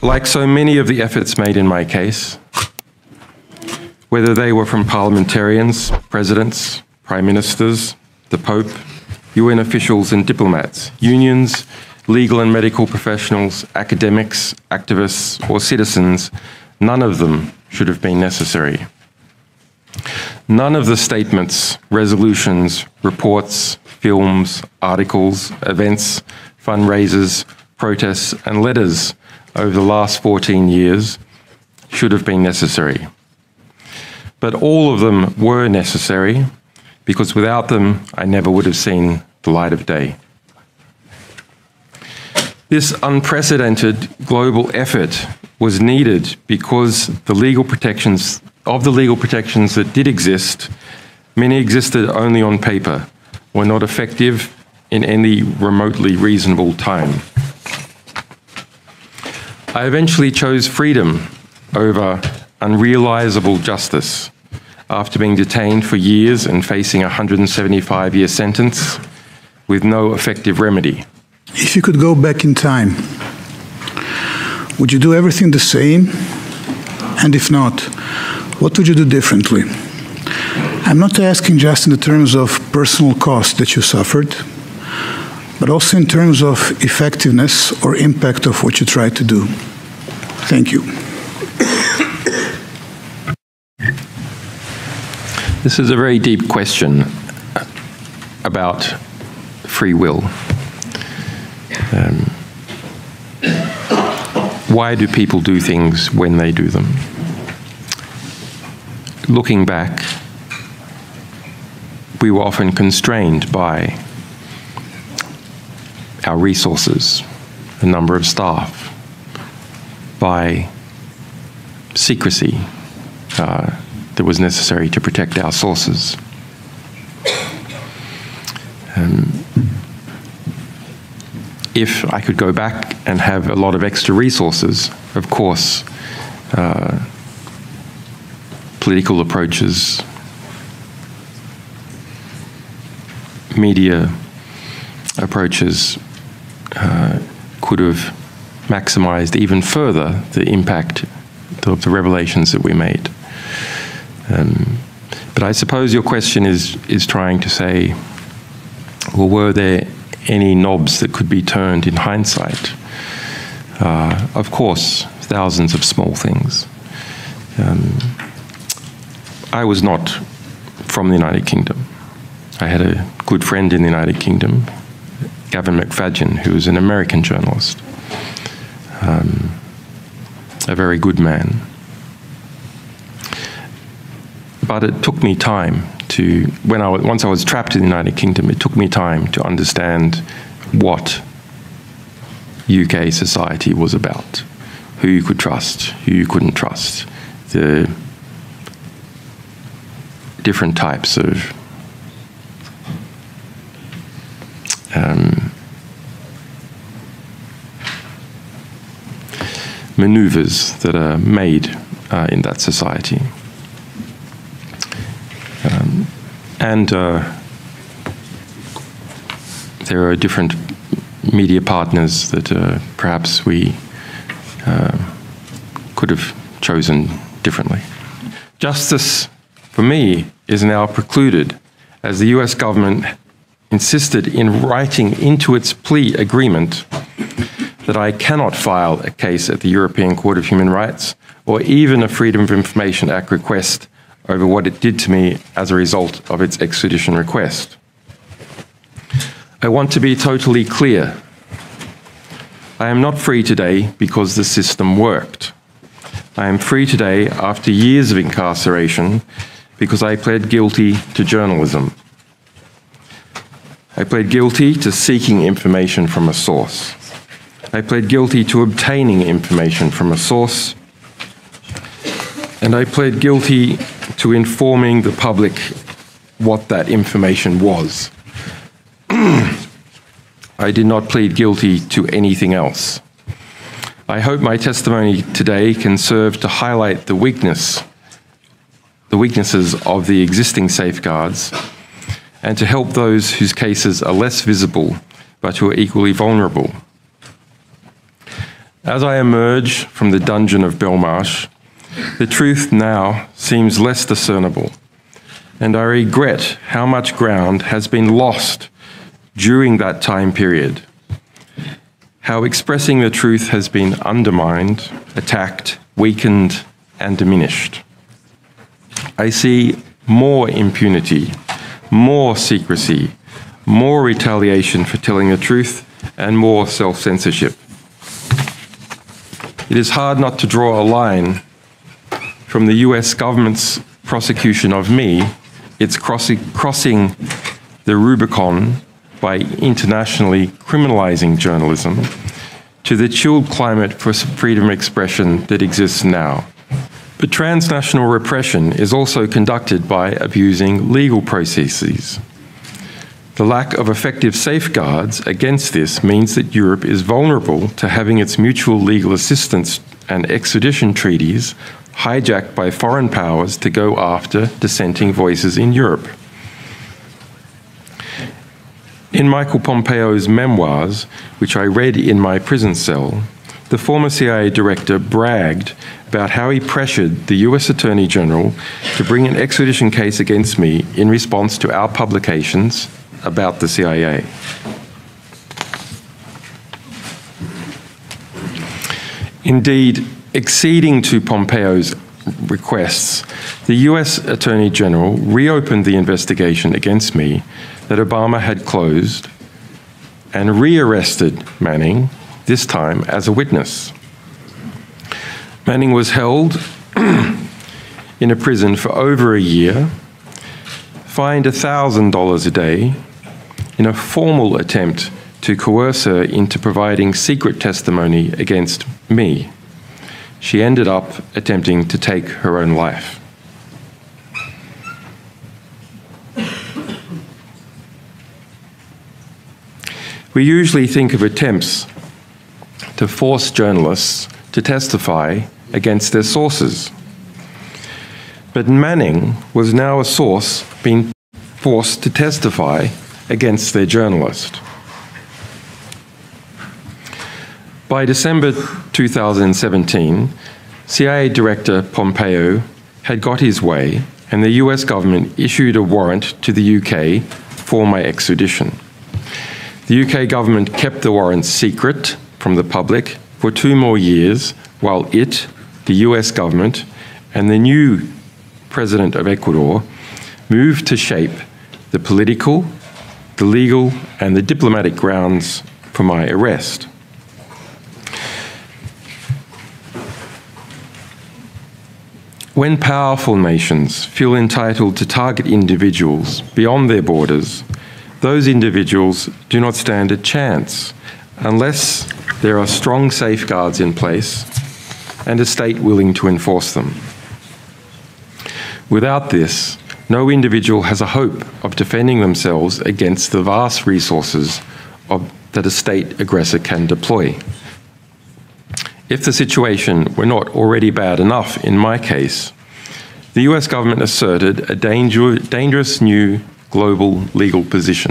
Like so many of the efforts made in my case, whether they were from parliamentarians, presidents, prime ministers, the Pope, UN officials and diplomats, unions, legal and medical professionals, academics, activists, or citizens, none of them should have been necessary. None of the statements, resolutions, reports, films, articles, events, fundraisers, protests, and letters over the last 14 years should have been necessary. But all of them were necessary because without them, I never would have seen the light of day. This unprecedented global effort was needed because the legal protections that did exist, many existed only on paper, were not effective in any remotely reasonable time. I eventually chose freedom over unrealizable justice after being detained for years and facing a 175-year sentence with no effective remedy. If you could go back in time, would you do everything the same? And if not, what would you do differently? I'm not asking just in the terms of personal cost that you suffered, but also in terms of effectiveness or impact of what you tried to do. Thank you. This is a very deep question about free will. Why do people do things when they do them? Looking back, we were often constrained by our resources, the number of staff, by secrecy that was necessary to protect our sources. If I could go back and have a lot of extra resources, of course, political approaches, media approaches could have maximized even further the impact of the revelations that we made. But I suppose your question is trying to say, well, were there any knobs that could be turned in hindsight? Of course, thousands of small things. I was not from the United Kingdom. I had a good friend in the United Kingdom, Gavin McFadden, who was an American journalist, a very good man. But it took me time to, once I was trapped in the United Kingdom, it took me time to understand what UK society was about, who you could trust, who you couldn't trust, the different types of maneuvers that are made in that society. There are different media partners that perhaps we could have chosen differently. Justice, for me, is now precluded as the US government insisted in writing into its plea agreement that I cannot file a case at the European Court of Human Rights or even a Freedom of Information Act request over what it did to me as a result of its extradition request. I want to be totally clear. I am not free today because the system worked. I am free today after years of incarceration because I pled guilty to journalism. I pled guilty to seeking information from a source. I pled guilty to obtaining information from a source. And I pled guilty to informing the public what that information was. I did not plead guilty to anything else. I hope my testimony today can serve to highlight the weaknesses of the existing safeguards and to help those whose cases are less visible but who are equally vulnerable. As I emerge from the dungeon of Belmarsh, the truth now seems less discernible, and I regret how much ground has been lost during that time period, how expressing the truth has been undermined, attacked, weakened, and diminished. I see more impunity, more secrecy, more retaliation for telling the truth, and more self-censorship. It is hard not to draw a line from the US government's prosecution of me, its crossing the Rubicon by internationally criminalizing journalism, to the chilled climate for freedom of expression that exists now. But transnational repression is also conducted by abusing legal processes. The lack of effective safeguards against this means that Europe is vulnerable to having its mutual legal assistance and extradition treaties hijacked by foreign powers to go after dissenting voices in Europe. In Michael Pompeo's memoirs, which I read in my prison cell, the former CIA director bragged about how he pressured the US Attorney General to bring an extradition case against me in response to our publications about the CIA. Indeed, acceding to Pompeo's requests, the US Attorney General reopened the investigation against me that Obama had closed and rearrested Manning, this time as a witness. Manning was held in a prison for over a year, fined $1,000 a day, in a formal attempt to coerce her into providing secret testimony against me. She ended up attempting to take her own life. We usually think of attempts to force journalists to testify against their sources. But Manning was now a source being forced to testify against their journalist. By December 2017, CIA Director Pompeo had got his way, and the US government issued a warrant to the UK for my extradition. The UK government kept the warrant secret from the public for 2 more years, while it, the US government, and the new President of Ecuador moved to shape the political, the legal, and the diplomatic grounds for my arrest. When powerful nations feel entitled to target individuals beyond their borders, those individuals do not stand a chance unless there are strong safeguards in place and a state willing to enforce them. Without this, no individual has a hope of defending themselves against the vast resources that a state aggressor can deploy. If the situation were not already bad enough in my case, the US government asserted a dangerous new global legal position.